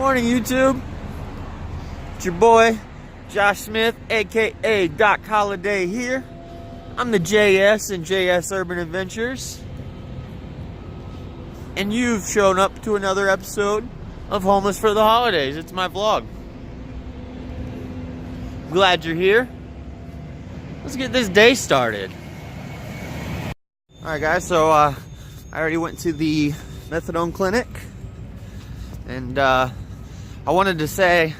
Morning, YouTube. It's your boy, Josh Smith, a.k.a.Doc Holiday here. I'm the JS in JS Urban Adventures. And you've shown up to another episode of Homeless for the Holidays. It's my vlog. Glad you're here. Let's get this day started. Alright guys, so I already went to the methadone clinic. And I wanted to say,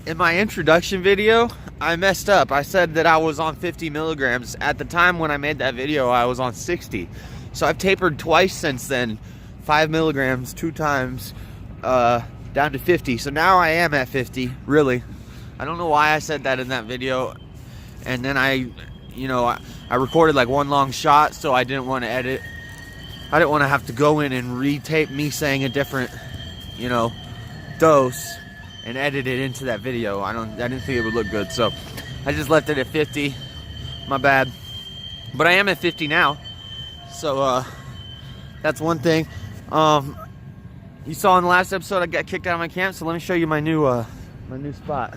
in my introduction video, I messed up. I said that I was on 50 milligrams. At the time when I made that video, I was on 60. So I've tapered twice since then. 5 milligrams, 2 times, down to 50. So now I am at 50, really. I don't know why I said that in that video. And then I recorded like one long shot, so I didn't want to edit. I didn't want to have to go in and retape me saying a different, dose and edit it into that video. I didn't think it would look good, so I just left it at 50. My bad. But I am at 50 now. So that's one thing. You saw in the last episode I got kicked out of my camp, so let me show you my new spot.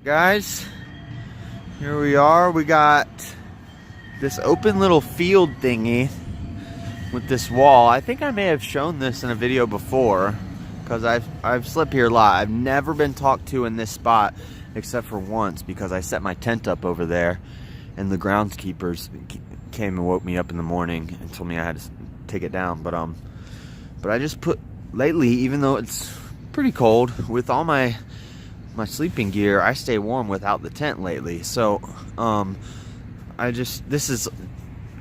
Guys, here we are. We got this open little field thingy with this wall. I think I may have shown this in a video before, because I've slept here a lot. I've never been talked to in this spot except for once, because I set my tent up over there and the groundskeepers came and woke me up in the morning and told me I had to take it down. But I just put, lately, even though it's pretty cold, with all my sleeping gear, I stay warm without the tent lately. So this is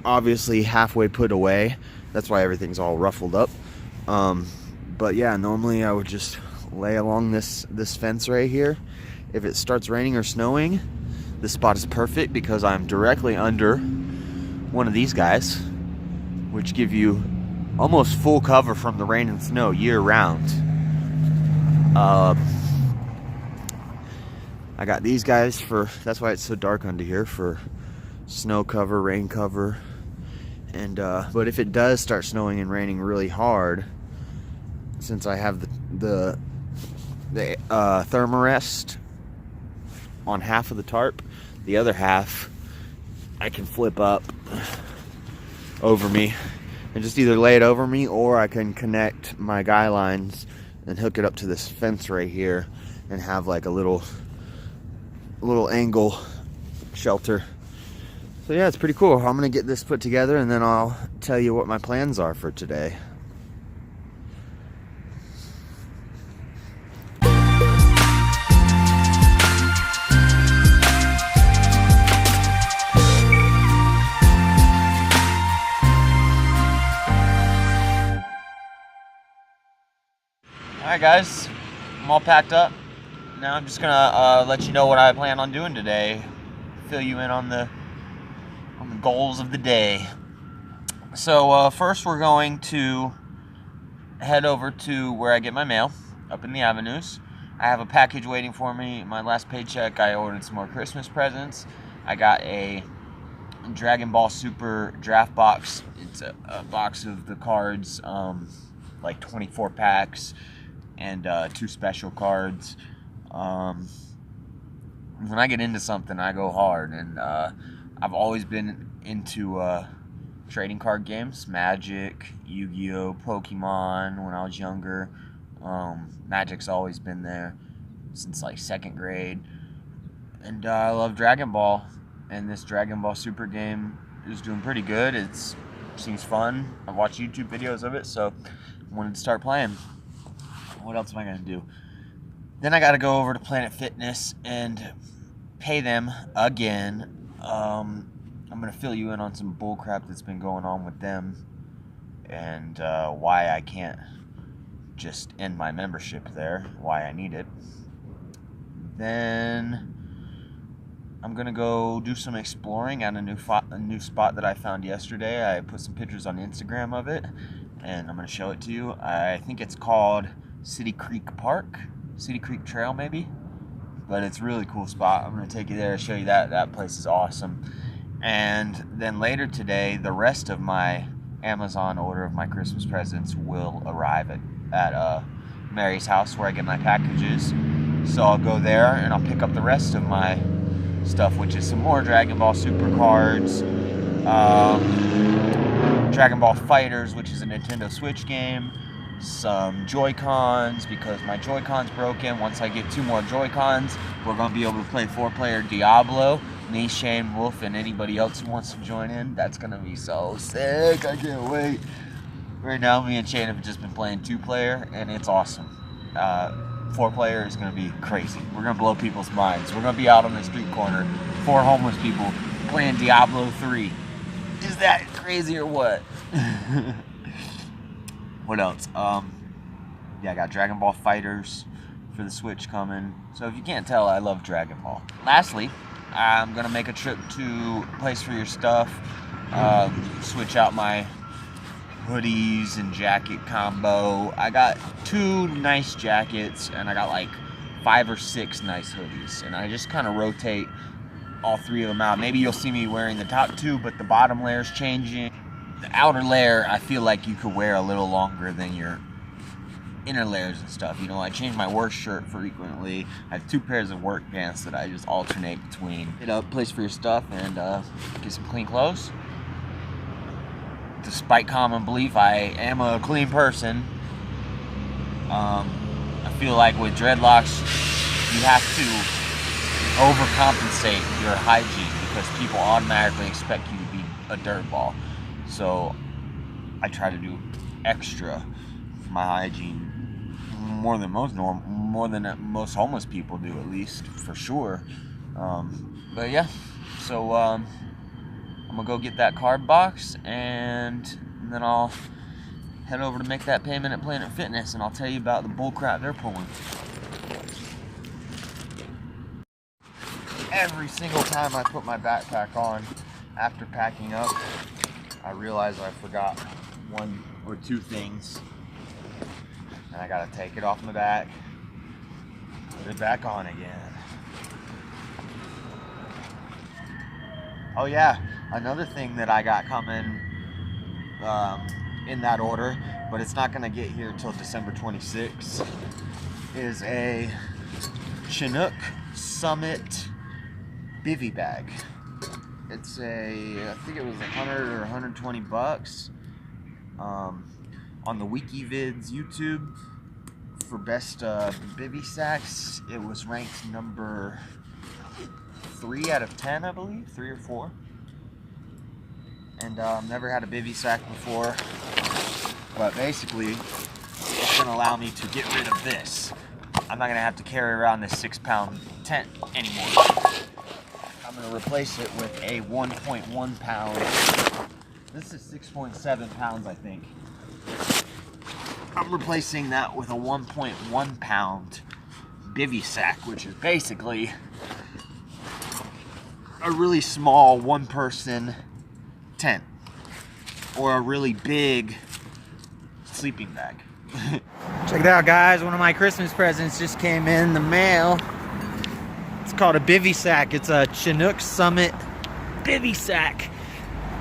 obviously halfway put away. That's why everything's all ruffled up. But yeah, normally I would just lay along this fence right here. If it starts raining or snowing, this spot is perfect because I'm directly under one of these guys, which give you almost full cover from the rain and snow year round. I got these guys that's why it's so dark under here, for snow cover, rain cover. And but if it does start snowing and raining really hard, since I have the thermarest on half of the tarp, the other half I can flip up over me and just either lay it over me, or I can connect my guy lines and hook it up to this fence right here and have like a little angle shelter. So yeah, it's pretty cool. I'm gonna get this put together and then I'll tell you what my plans are for today. Alright guys, I'm all packed up. Now I'm just gonna let you know what I plan on doing today. Fill you in on the goals of the day. So first we're going to head over to where I get my mail, up in the avenues. I have a package waiting for me. My last paycheck, I ordered some more Christmas presents. I got a Dragon Ball Super draft box. It's a box of the cards, like 24 packs, and 2 special cards. When I get into something, I go hard, and I've always been into trading card games, Magic, Yu-Gi-Oh, Pokemon when I was younger. Magic's always been there since like 2nd grade, and I love Dragon Ball, and this Dragon Ball Super game is doing pretty good. It seems fun. I've watched YouTube videos of it, so I wanted to start playing. What else am I gonna do? Then I gotta go over to Planet Fitness and pay them again. I'm gonna fill you in on some bullcrap that's been going on with them, and why I can't just end my membership there, why I need it. Then I'm gonna go do some exploring at a new spot that I found yesterday. I put some pictures on Instagram of it, and I'm gonna show it to you. I think it's called City Creek Park, City Creek Trail maybe, but it's a really cool spot. I'm gonna take you there, show you that. That place is awesome. And then later today, the rest of my Amazon order of my Christmas presents will arrive at Mary's house where I get my packages. So I'll go there and I'll pick up the rest of my stuff, which is some more Dragon Ball Super cards, Dragon Ball Fighters, which is a Nintendo Switch game, some Joy-Cons because my Joy-Con's broken. Once I get 2 more Joy-Cons, we're going to be able to play 4-player Diablo. Me, Shane, Wolf, and anybody else who wants to join in. That's going to be so sick. I can't wait. Right now, me and Shane have just been playing 2-player, and it's awesome. 4-player is going to be crazy. We're going to blow people's minds. We're going to be out on the street corner, 4 homeless people playing Diablo 3. Is that crazy or what? What else? Yeah, I got Dragon Ball Fighters for the Switch coming. So if you can't tell, I love Dragon Ball. Lastly, I'm going to make a trip to Place for Your Stuff. Switch out my hoodies and jacket combo. I got 2 nice jackets and I got like 5 or 6 nice hoodies. And I just kind of rotate all 3 of them out. Maybe you'll see me wearing the top 2, but the bottom layer's changing. The outer layer, I feel like you could wear a little longer than your inner layers and stuff. You know, I change my work shirt frequently. I have 2 pairs of work pants that I just alternate between. Hit up Place for Your Stuff and get some clean clothes. Despite common belief, I am a clean person. I feel like with dreadlocks, you have to overcompensate your hygiene because people automatically expect you to be a dirtball. So I try to do extra for my hygiene, more than most homeless people do, at least, for sure. But yeah, so I'm gonna go get that card box and then I'll head over to make that payment at Planet Fitness and I'll tell you about the bullcrap they're pulling. Every single time I put my backpack on after packing up, I realize I forgot 1 or 2 things and I gotta take it off my back, put it back on again. Oh yeah, another thing that I got coming in that order, but it's not gonna get here till December 26th, is a Chinook Summit bivy bag. It's I think it was 100 or 120 bucks on the WikiVids YouTube for best bivy sacks. It was ranked number 3 out of 10, I believe, 3 or 4. And never had a bivy sack before, but basically it's gonna allow me to get rid of this. I'm not gonna have to carry around this 6-pound tent anymore. I'm going to replace it with a 1.1 pound. This is 6.7 pounds, I think. I'm replacing that with a 1.1 pound bivy sack, which is basically a really small 1-person tent or a really big sleeping bag. Check it out, guys. One of my Christmas presents just came in the mail. It's called a bivy sack. It's a Chinook Summit bivy sack.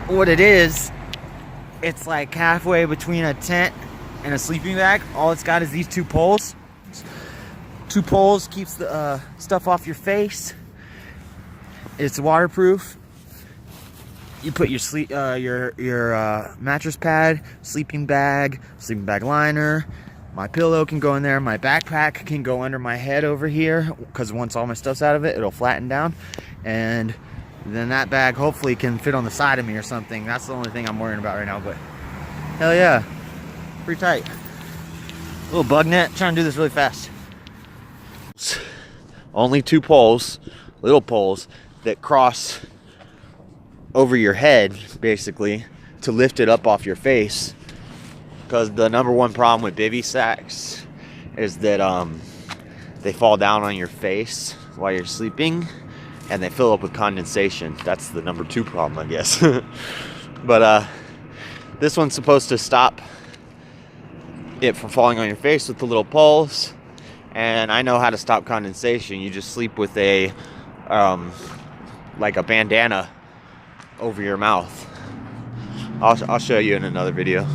What it is, it's like halfway between a tent and a sleeping bag. All it's got is these 2 poles. 2 poles keeps the stuff off your face. It's waterproof. You put your mattress pad, sleeping bag liner. My pillow can go in there. My backpack can go under my head over here because once all my stuff's out of it, it'll flatten down. And then that bag hopefully can fit on the side of me or something. That's the only thing I'm worrying about right now, but hell yeah, pretty tight. Little bug net, trying to do this really fast. Only 2 poles, little poles, that cross over your head, basically, to lift it up off your face. Because the number 1 problem with bivy sacks is that they fall down on your face while you're sleeping and they fill up with condensation. That's the number 2 problem, I guess. But this one's supposed to stop it from falling on your face with the little poles. And I know how to stop condensation. You just sleep with a like a bandana over your mouth. I'll show you in another video,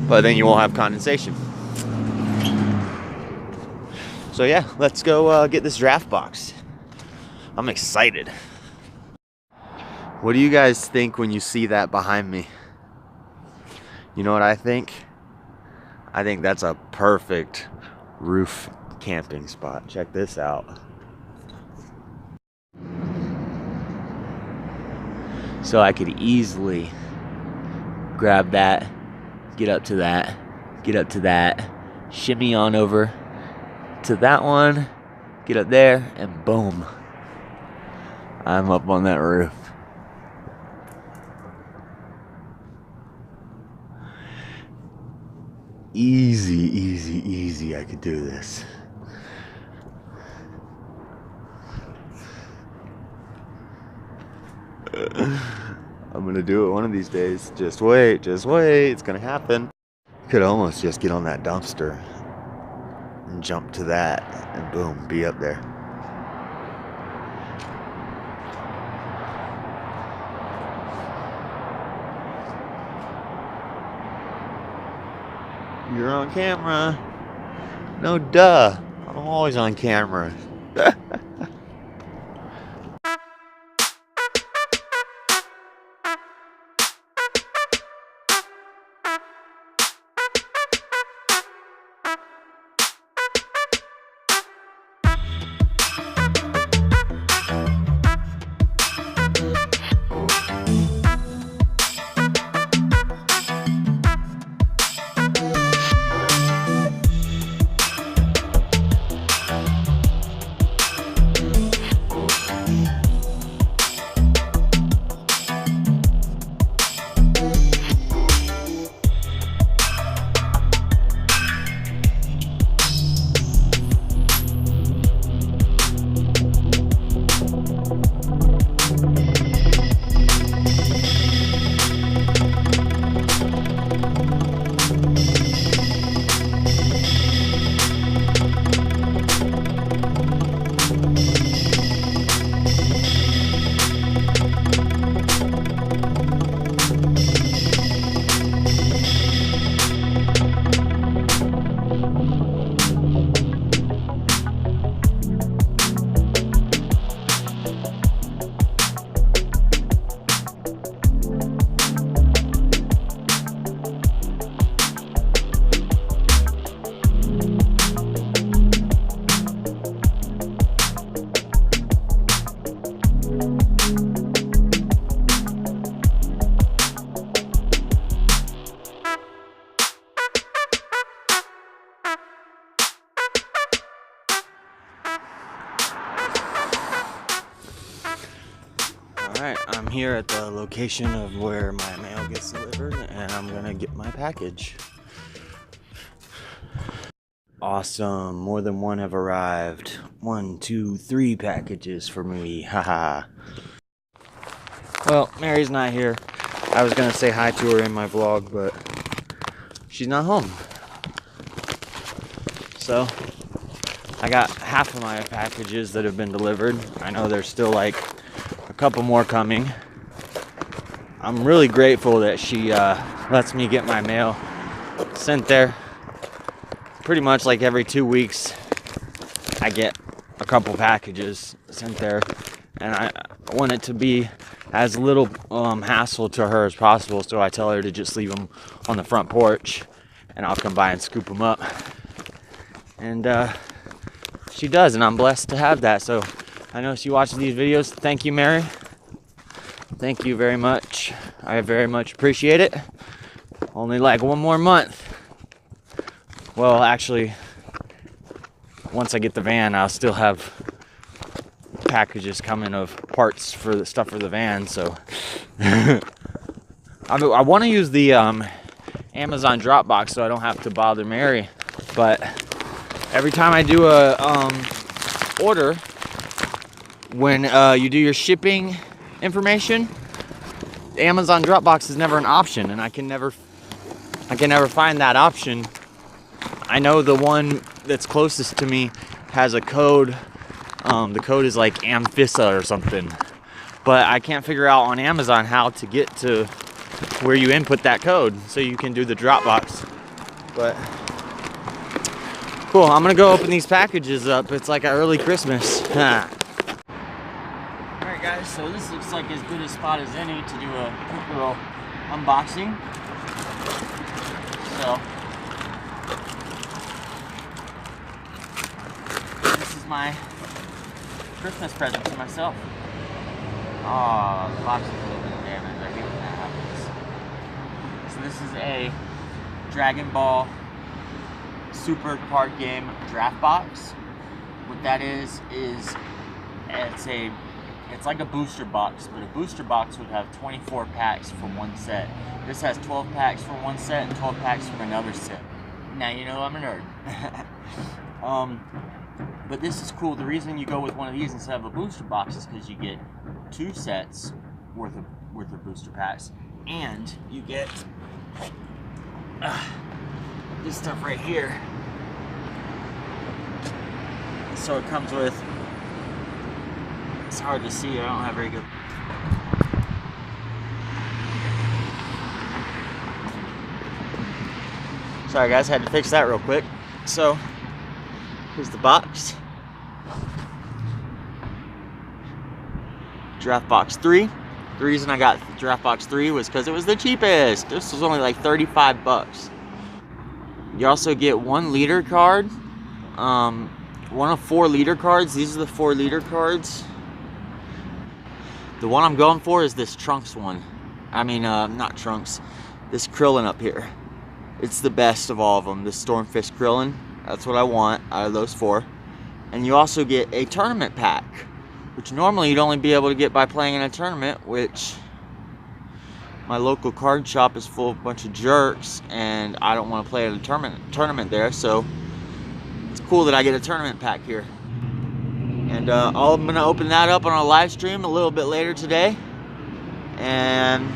but then you won't have condensation. So yeah, let's go get this draft box. I'm excited. What do you guys think when you see that behind me? You know what I think? I think that's a perfect roof camping spot. Check this out. So I could easily grab that, get up to that, get up to that, shimmy on over to that one, get up there, and boom, I'm up on that roof. Easy, easy, easy, I could do this. I'm gonna do it one of these days. Just wait, it's gonna happen. Could almost just get on that dumpster and jump to that and boom, be up there. You're on camera. No duh, I'm always on camera. Alright, I'm here at the location of where my mail gets delivered, and I'm gonna get my package. Awesome, more than one have arrived. 1, 2, 3 packages for me, haha. Well, Mary's not here. I was gonna say hi to her in my vlog, but she's not home. So, I got half of my packages that have been delivered. I know there's still like a couple more coming. I'm really grateful that she lets me get my mail sent there. Pretty much like every 2 weeks I get a couple packages sent there, and I want it to be as little hassle to her as possible, so I tell her to just leave them on the front porch and I'll come by and scoop them up. And she does, and I'm blessed to have that. So I know she watches these videos. Thank you, Mary. Thank you very much. I very much appreciate it. Only like 1 more month. Well, actually, once I get the van, I'll still have packages coming of parts for the stuff for the van. So I want to use the Amazon Dropbox so I don't have to bother Mary. But every time I do a order, when you do your shipping information, Amazon Dropbox is never an option, and I can never find that option. I know the one that's closest to me has a code. The code is like Amphissa or something, but I can't figure out on Amazon how to get to where you input that code so you can do the drop box. But cool, I'm gonna go open these packages up. It's like an early Christmas. Alright guys, so this looks like as good a spot as any to do a quick little unboxing. So this is my Christmas present to myself. Oh, the box is a little bit damaged. I hate when that happens. So this is a Dragon Ball Super card game draft box. What that is it's like a booster box, but a booster box would have 24 packs for one set. This has 12 packs for one set and 12 packs for another set. Now you know I'm a nerd. But this is cool. The reason you go with one of these instead of a booster box is because you get 2 sets worth of booster packs, and you get this stuff right here. So it comes with, it's hard to see, I don't have very good. Sorry guys, had to fix that real quick. So here's the box. Draft Box 3. The reason I got Draft Box 3 was because it was the cheapest. This was only like 35 bucks. You also get 1 leader card. One of 4 leader cards. These are the 4 leader cards. The one I'm going for is this Trunks one. I mean, not Trunks. This Krillin up here. It's the best of all of them. The Stormfish Krillin. That's what I want out of those 4. And you also get a tournament pack, which normally you'd only be able to get by playing in a tournament, which my local card shop is full of a bunch of jerks, and I don't want to play at a tournament there, so it's cool that I get a tournament pack here. And I'm going to open that up on a live stream a little bit later today, and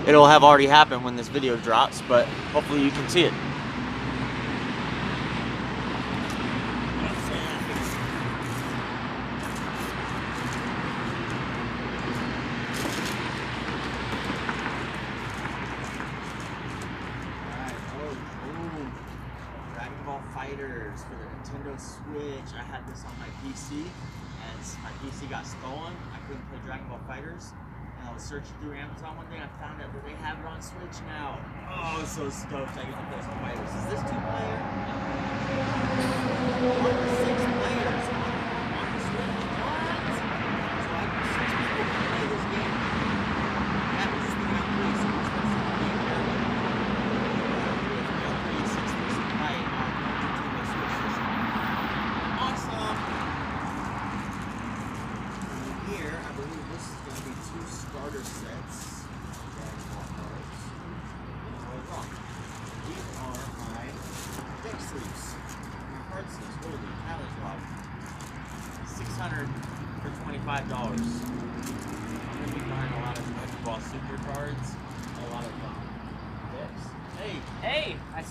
it'll have already happened when this video drops, but hopefully you can see it. For the Nintendo Switch. I had this on my PC, and my PC got stolen. I couldn't play Dragon Ball Fighters, and I was searching through Amazon one day, and I found out that they have it on Switch now. Oh, I was so stoked I get to play some fighters. Is this 2-player? 6 players on the Switch. What? So I can 6 people can play this game. That was just the game. So it's supposed to be here. 6-person fight on Nintendo Switch system. Awesome! And here, I believe this is going to be 2 starter sets. Dragon Ball cards. I was wrong. These are my deck sleeves. My card sleeves. Holy catalog. $600 for $25. I'm going to be buying a lot of Dragon Ball Super cards. A lot of decks. Hey, I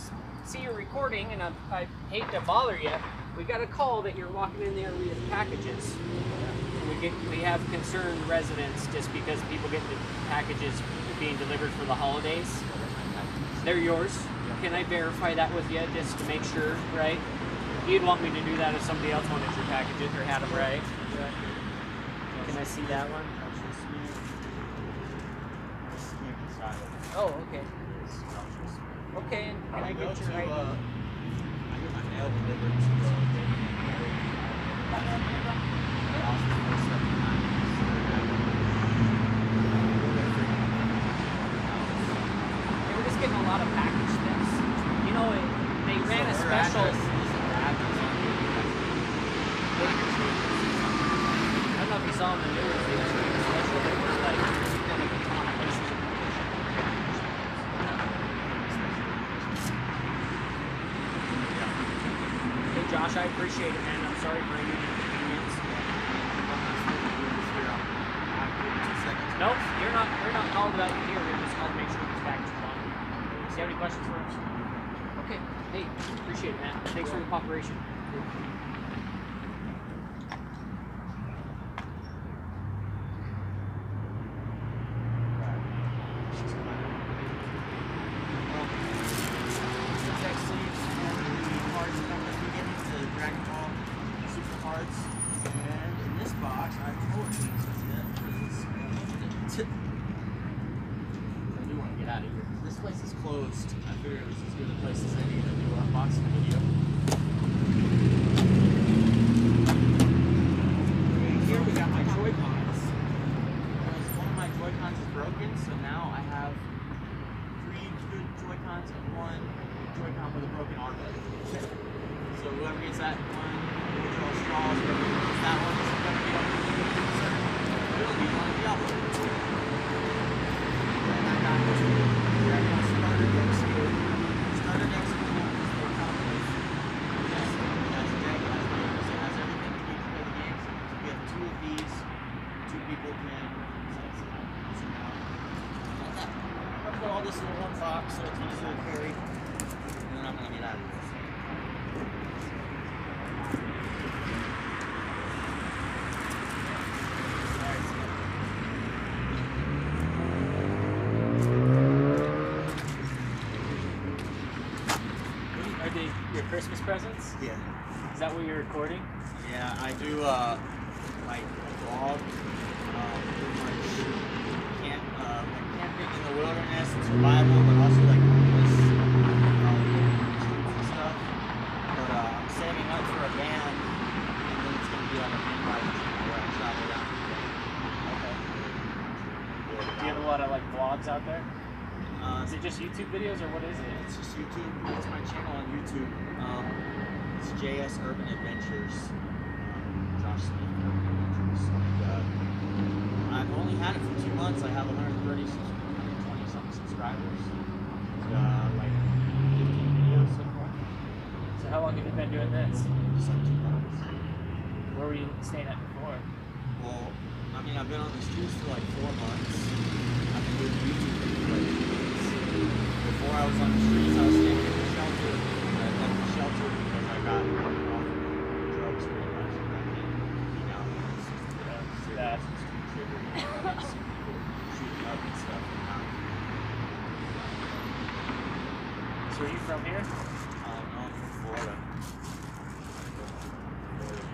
see you're recording, and I hate to bother you. We got a call that you're walking in there with packages. We have concerned residents just because people get the packages being delivered for the holidays. They're yours. Can I verify that with you just to make sure, right? You'd want me to do that if somebody else wanted your packages or had them, right? Can I see that one? Oh, okay. Okay, and can I get your ID? I get my mail delivered to They were just getting a lot of package things. You know, they ran a special. I don't know if you saw in the news. They just ran a special that was like one of the top places in the Josh, I appreciate it, man. I'm sorry for any inconvenience. Nope, you're not called about you here. We're just called to make sure this package is on. Do you have any questions for us? Okay. Hey, appreciate it, man. Thanks for the cooperation. this is closed, I figured it was as good a place as any to do an unboxing video. Here we got my Joy-Cons. Because one of my Joy-Cons is broken, so now I have 3 good Joy-Cons and 1 Joy-Con with a broken arm. So whoever gets that one, we'll draw straws, whoever gets that one is going to be able to do it. We'll be on the other. And I got this one. We're going to start it next year. Start it next year. It has deck, it has games, it has everything you need to play the games. We have 2 of these. 2 people can. So now, like that. I'll put all this in one box so it's easy to carry. And then I'm going to get out of this. Are they your Christmas presents? Yeah. Is that what you're recording? Yeah, I do like vlog, like camping in the wilderness and survival, but also like homeless and stuff. But I'm saving up for a van, and then it's gonna be like a van ride where I travel around. Okay. Do you have a lot of like vlogs out there? Is it just YouTube videos or what is it? It's just YouTube. That's my channel on YouTube. It's JS Urban Adventures. Josh Smith Urban Adventures. And, I've only had it for 2 months. I have 120 something subscribers. Like 15 videos so far. So how long have you been doing this? Just like 2 months. Where were you staying at before? Well, I mean, I've been on the streets for like 4 months. I've been doing YouTube for like 2 months. Before I was on the streets, I was staying in the shelter. I left the shelter because I got off drugs pretty much. And I can't be down there. It's bad. It's too triggering. I see people shooting up and stuff. So are you from here? No, I'm from Florida.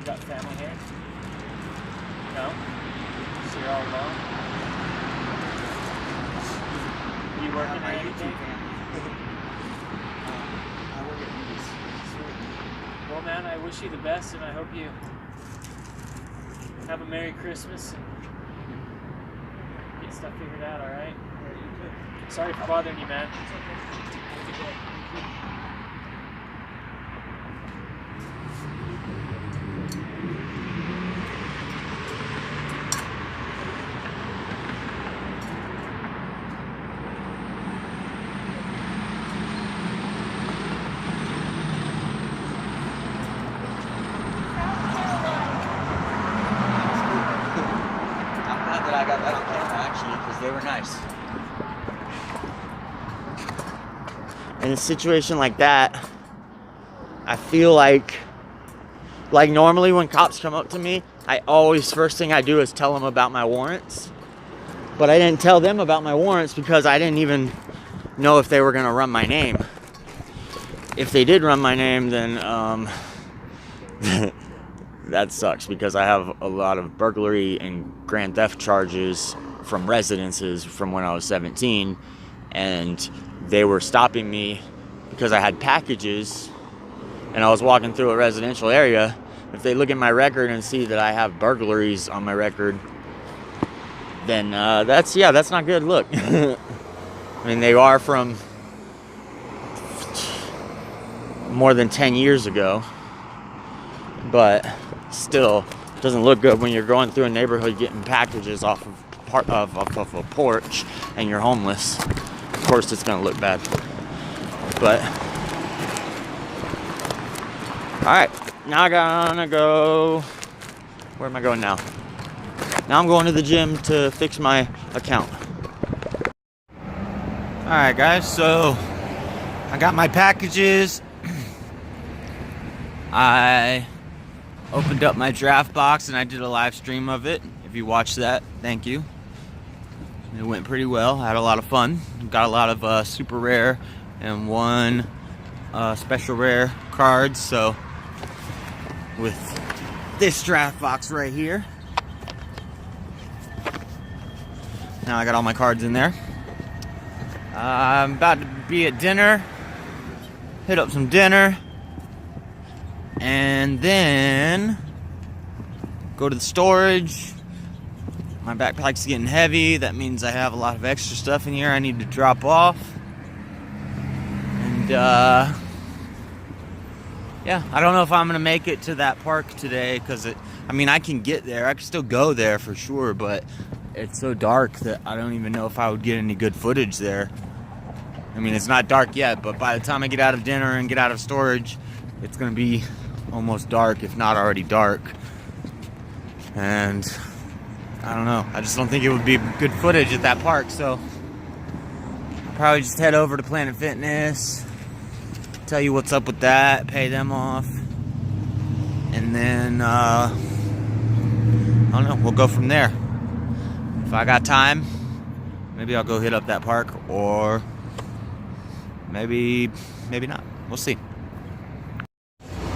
You got family here? No? So you're all alone? Are you working or anything? I work at Moody's. Well, man, I wish you the best, and I hope you have a Merry Christmas and get stuff figured out, all right? Sorry for bothering you, man. I got that on camera actually because they were nice. In a situation like that, I feel like normally when cops come up to me, first thing I do is tell them about my warrants. But I didn't tell them about my warrants because I didn't even know if they were going to run my name. If they did run my name, then that sucks because I have a lot of burglary and grand theft charges from residences from when I was 17, and they were stopping me because I had packages and I was walking through a residential area. If they look at my record and see that I have burglaries on my record, then that's not good. Look, I mean, they are from more than 10 years ago, but still doesn't look good when you're going through a neighborhood getting packages off of a porch and you're homeless. Of course it's gonna look bad. But alright, now I gotta go. Where am I going now? Now I'm going to the gym to fix my account. Alright guys, so I got my packages. I opened up my draft box and I did a live stream of it. If you watched that, thank you. It went pretty well. I had a lot of fun. Got a lot of super rare and 1 special rare cards. So with this draft box right here, now I got all my cards in there. I'm about to be at dinner. Hit up some dinner. And then go to the storage. My backpack's getting heavy. That means I have a lot of extra stuff in here I need to drop off. And yeah, I don't know if I'm gonna make it to that park today, because I mean, I can get there. I can still go there for sure, but it's so dark that I don't even know if I would get any good footage there. I mean, it's not dark yet, but by the time I get out of dinner and get out of storage, it's gonna be almost dark, if not already dark. And I don't know. I just don't think it would be good footage at that park, so I'll probably just head over to Planet Fitness, tell you what's up with that, pay them off, and then I don't know, we'll go from there. If I got time, maybe I'll go hit up that park, or maybe not. We'll see.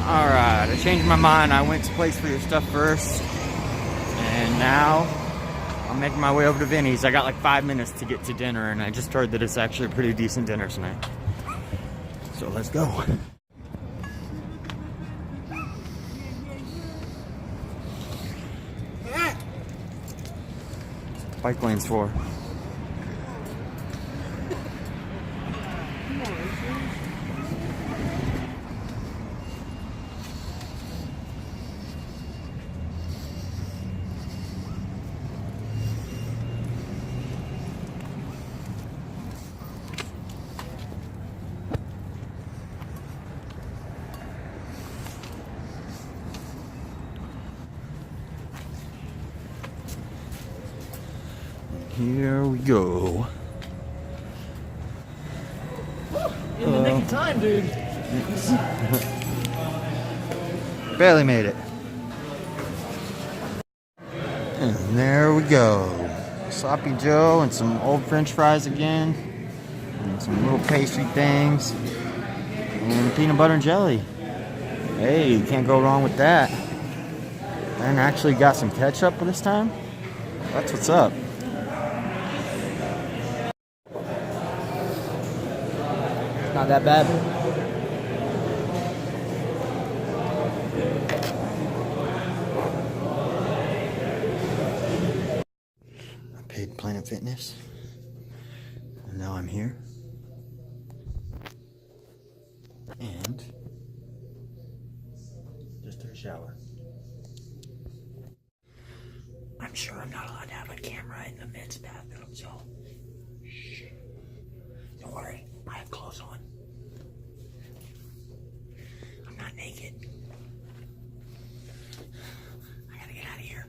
Alright, I changed my mind. I went to Place for Your Stuff first, and now I'm making my way over to Vinny's. I got like 5 minutes to get to dinner, and I just heard that it's actually a pretty decent dinner tonight. So let's go. Bike lane's for. Here we go. In the nick of time, dude. Barely made it. And there we go. Sloppy Joe and some old French fries again. And some little pastry things. And peanut butter and jelly. Hey, you can't go wrong with that. And actually got some ketchup this time. That's what's up. Not that bad. I paid Planet Fitness, and now I'm here. And just took a shower. I'm sure I'm not allowed to have a camera in the men's bathroom, so shh. Don't worry, I have clothes on. I'm not naked. I gotta get out of here.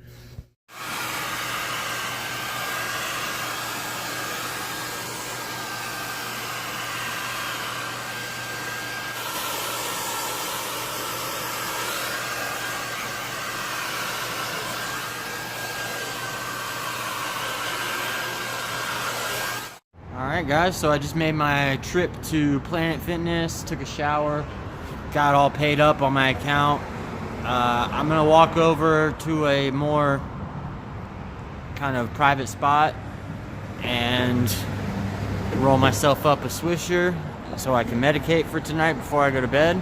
Alright guys, so I just made my trip to Planet Fitness, took a shower, got all paid up on my account. I'm gonna walk over to a more kind of private spot and roll myself up a Swisher so I can medicate for tonight before I go to bed.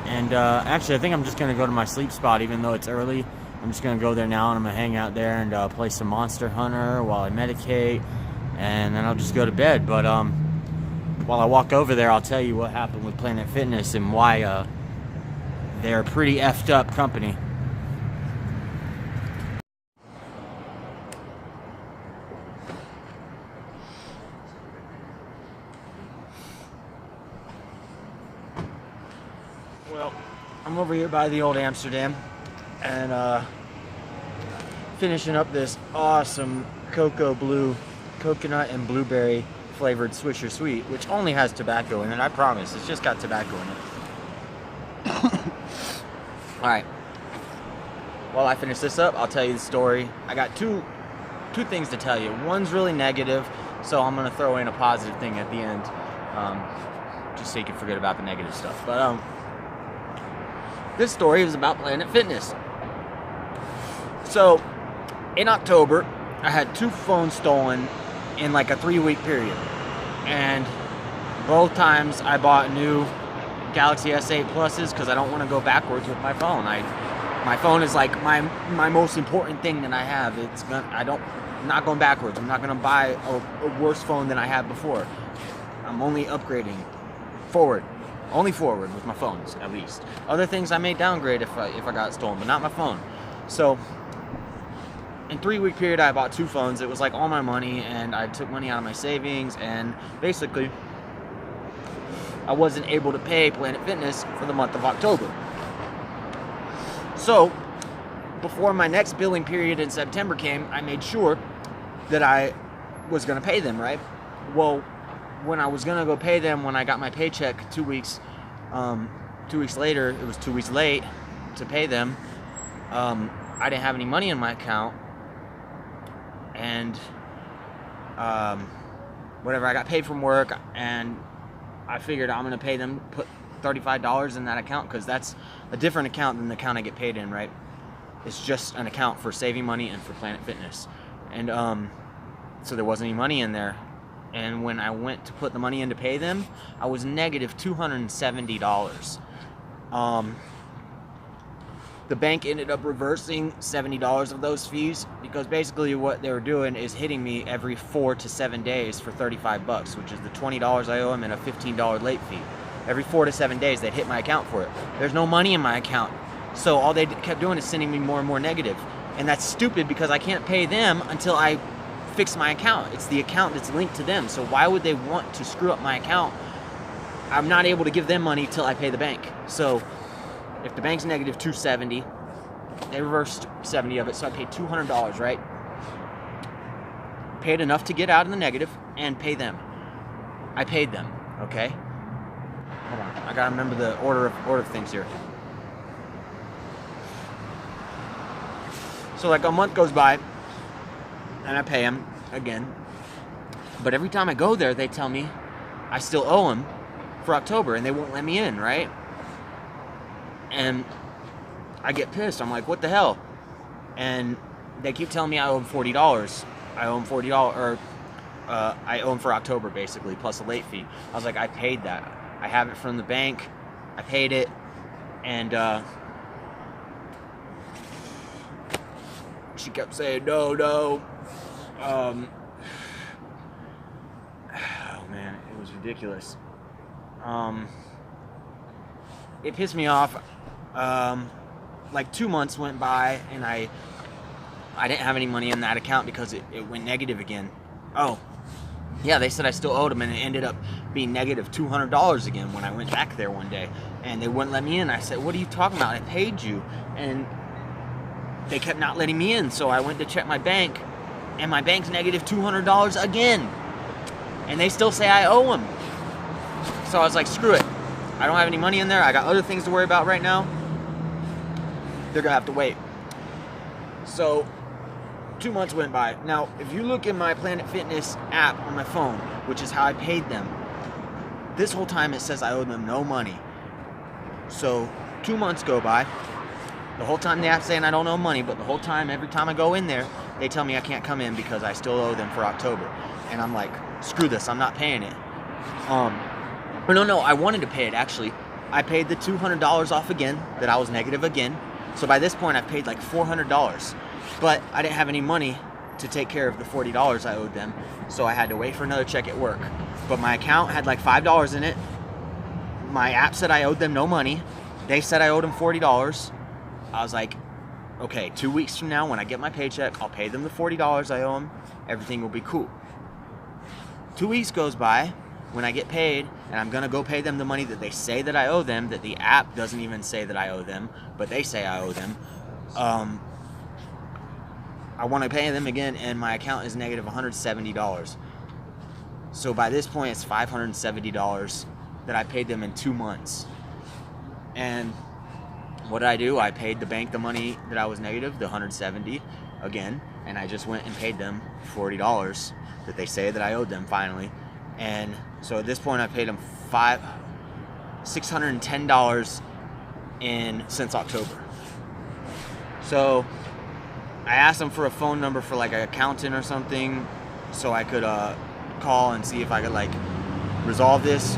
And actually I think I'm just gonna go to my sleep spot even though it's early. I'm just gonna go there now and I'm gonna hang out there and play some Monster Hunter while I medicate. And then I'll just go to bed. But while I walk over there, I'll tell you what happened with Planet Fitness and why they're a pretty effed up company. Well, I'm over here by the old Amsterdam and finishing up this awesome coconut and blueberry flavored Swisher Sweet, which only has tobacco in it. I promise, it's just got tobacco in it. Alright, while I finish this up, I'll tell you the story. I got two things to tell you. One's really negative, so I'm gonna throw in a positive thing at the end, just so you can forget about the negative stuff. But this story is about Planet Fitness. So in October, I had 2 phones stolen in like a 3-week period. And both times I bought new Galaxy S8 Pluses because I don't want to go backwards with my phone. My phone is like my most important thing that I have. I'm not going backwards. I'm not gonna buy a worse phone than I had before. I'm only upgrading forward, only forward with my phones at least. Other things I may downgrade if I got stolen, but not my phone. So in 3-week period, I bought 2 phones. It was like all my money, and I took money out of my savings, and basically I wasn't able to pay Planet Fitness for the month of October. So before my next billing period in September came, I made sure that I was going to pay them, right? Well, when I was going to go pay them, when I got my paycheck 2 weeks later, it was 2 weeks late to pay them. I didn't have any money in my account, and whatever, I got paid from work, and I figured I'm gonna pay them, put $35 in that account, because that's a different account than the account I get paid in, right? It's just an account for saving money and for Planet Fitness. And so there wasn't any money in there. And when I went to put the money in to pay them, I was negative $270. The bank ended up reversing $70 of those fees, because basically what they were doing is hitting me every 4 to 7 days for $35, which is the $20 I owe them and a $15 late fee. Every 4 to 7 days they'd hit my account for it. There's no money in my account, so all they kept doing is sending me more and more negative. And that's stupid, because I can't pay them until I fix my account. It's the account that's linked to them, so why would they want to screw up my account? I'm not able to give them money till I pay the bank. So if the bank's negative $270, they reversed 70 of it, so I paid $200, right? Paid enough to get out in the negative and pay them. I paid them, okay? Hold on, I gotta remember the order of things here. So like a month goes by, and I pay them again. But every time I go there, they tell me I still owe them for October, and they won't let me in, right? And I get pissed. I'm like, what the hell? And they keep telling me I owe them $40. I owe them $40, or I owe them for October, basically, plus a late fee. I was like, I paid that. I have it from the bank. I paid it. And she kept saying, no. Oh, man, it was ridiculous. It pissed me off. Like 2 months went by, and I didn't have any money in that account because it went negative again. Oh, yeah, they said I still owed them, and it ended up being negative $200 again when I went back there one day, and they wouldn't let me in. I said, what are you talking about? I paid you. And they kept not letting me in, so I went to check my bank, and my bank's negative $200 again, and they still say I owe them. So I was like, screw it. I don't have any money in there. I got other things to worry about right now. They're gonna have to wait. So 2 months went by. Now, if you look in my Planet Fitness app on my phone, which is how I paid them, this whole time it says I owe them no money. So 2 months go by. The whole time the app's saying I don't owe money, but the whole time, every time I go in there, they tell me I can't come in because I still owe them for October. And I'm like, screw this, I'm not paying it. No, I wanted to pay it, actually. I paid the $200 off again, that I was negative again. So by this point, I've paid like $400. But I didn't have any money to take care of the $40 I owed them, so I had to wait for another check at work. But my account had like $5 in it. My app said I owed them no money. They said I owed them $40. I was like, okay, 2 weeks from now, when I get my paycheck, I'll pay them the $40 I owe them. Everything will be cool. 2 weeks goes by when I get paid, and I'm gonna go pay them the money that they say that I owe them, that the app doesn't even say that I owe them, but they say I owe them. I want to pay them again, and my account is negative $170. So by this point, it's $570 that I paid them in 2 months. And what did I do? I paid the bank the money that I was negative, the $170 again, and I just went and paid them $40 that they say that I owed them finally. And so at this point, I paid them $610 since October. So I asked them for a phone number for like an accountant or something, so I could call and see if I could like resolve this.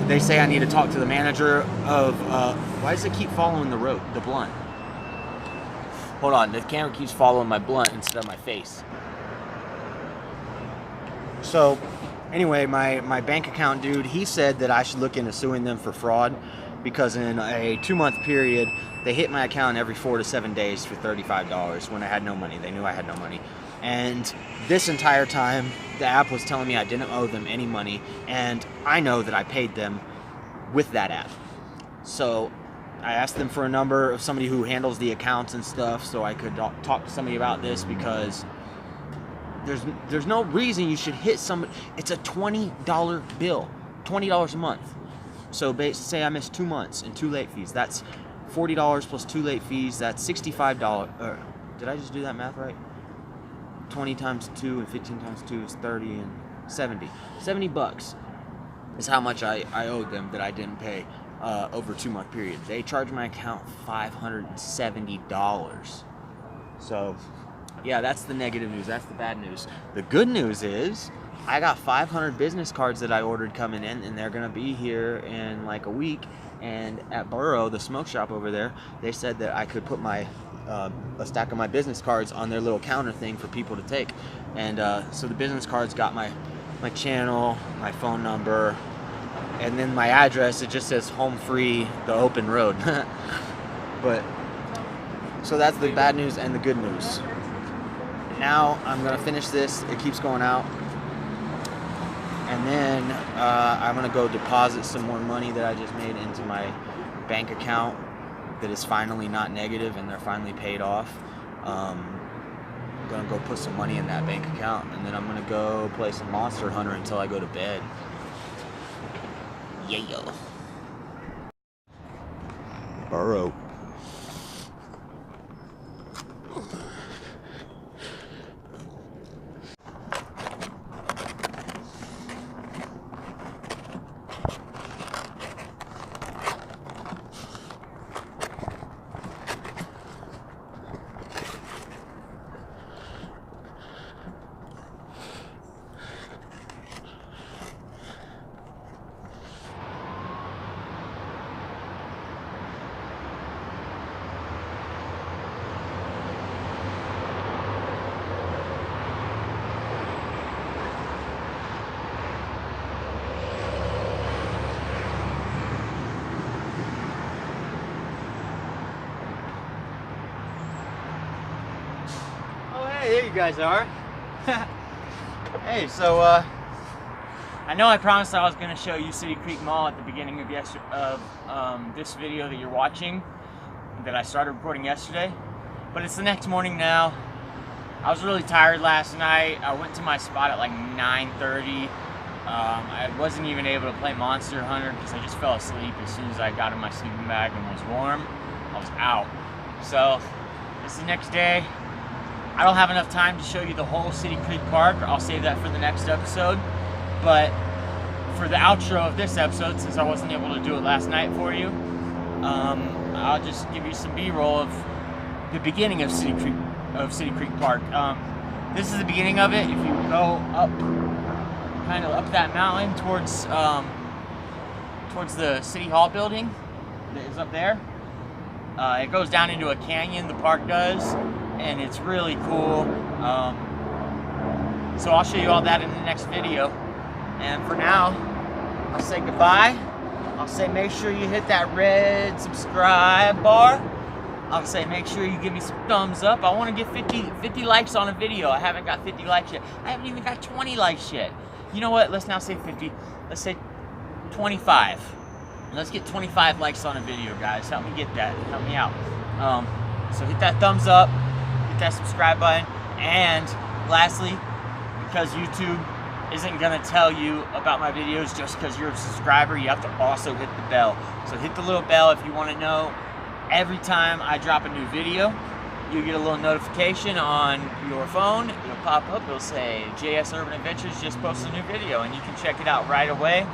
They say I need to talk to the manager of, why does it keep following the road, the blunt? Hold on, the camera keeps following my blunt instead of my face. So, anyway, my bank account dude, he said that I should look into suing them for fraud because in a 2-month period, they hit my account every 4 to 7 days for $35 when I had no money. They knew I had no money. And this entire time, the app was telling me I didn't owe them any money, and I know that I paid them with that app. So I asked them for a number of somebody who handles the accounts and stuff so I could talk to somebody about this, because there's no reason you should hit somebody. It's a $20 bill, $20 a month. So say I missed 2 months and 2 late fees. That's $40 plus 2 late fees. That's $65. Did I just do that math right? 20 times 2 and 15 times 2 is 30 and 70. 70 bucks is how much I owed them that I didn't pay over a 2-month period. They charged my account $570. So, yeah, that's the negative news. That's the bad news. The good news is I got 500 business cards that I ordered coming in, and they're going to be here in like a week. And at Burrow, the smoke shop over there, they said that I could put my a stack of my business cards on their little counter thing for people to take. And so the business cards got my channel, my phone number, and then my address. It just says homeFREE, the open road. But so that's the bad news and the good news. Now I'm gonna finish this. It keeps going out, and then I'm gonna go deposit some more money that I just made into my bank account that is finally not negative and they're finally paid off. I'm gonna go put some money in that bank account, and then I'm gonna go play some Monster Hunter until I go to bed. Yeah. Burrow. There you guys are. Hey, so I know I promised I was going to show you City Creek Mall at the beginning of this video that you're watching, that I started recording yesterday, but it's the next morning now. I was really tired last night. I went to my spot at like 9:30. I wasn't even able to play Monster Hunter because I just fell asleep as soon as I got in my sleeping bag and was warm. I was out. So it's the next day. I don't have enough time to show you the whole City Creek Park. I'll save that for the next episode. But for the outro of this episode, since I wasn't able to do it last night for you, I'll just give you some B-roll of the beginning of City Creek Park. This is the beginning of it. If you go up, kind of up that mountain towards the City Hall building that is up there, it goes down into a canyon. The park does. And it's really cool. So I'll show you all that in the next video. And for now, I'll say goodbye. I'll say make sure you hit that red subscribe bar. I'll say make sure you give me some thumbs up. I want to get 50 likes on a video. I haven't got 50 likes yet. I haven't even got 20 likes yet. You know what? Let's now say 50. Let's say 25. Let's get 25 likes on a video, guys. Help me get that. Help me out. So hit that thumbs up. That subscribe button, and lastly, because YouTube isn't gonna tell you about my videos just because you're a subscriber, you have to also hit the bell. So hit the little bell if you want to know every time I drop a new video. You get a little notification on your phone. It'll pop up. It'll say JS Urban Adventures just posted a new video, and you can check it out right away.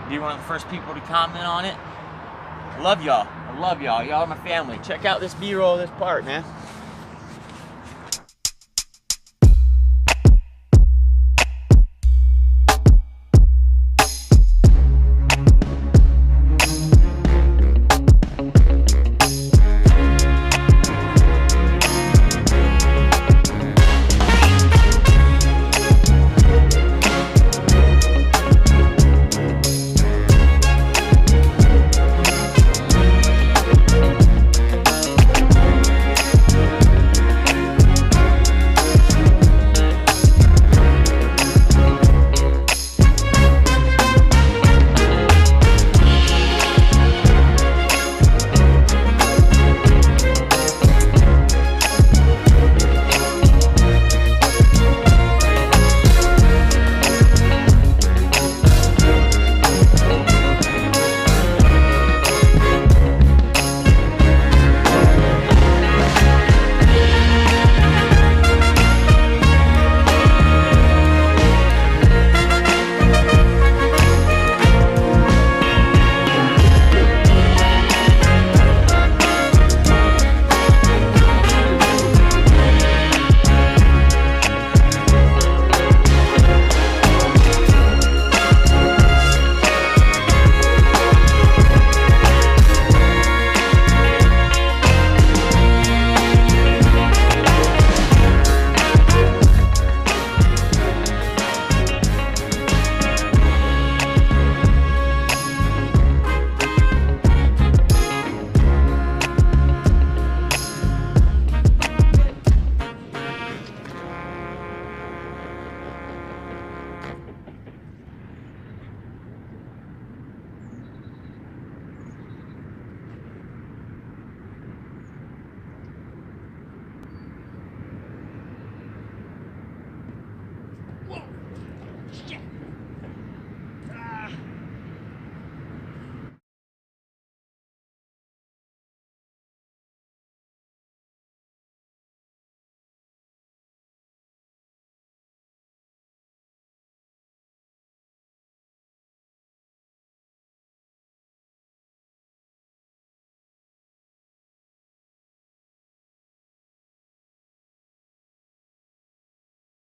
Be one of the first people to comment on it. I love y'all. I love y'all. Y'all are my family. Check out this B-roll of this park, man.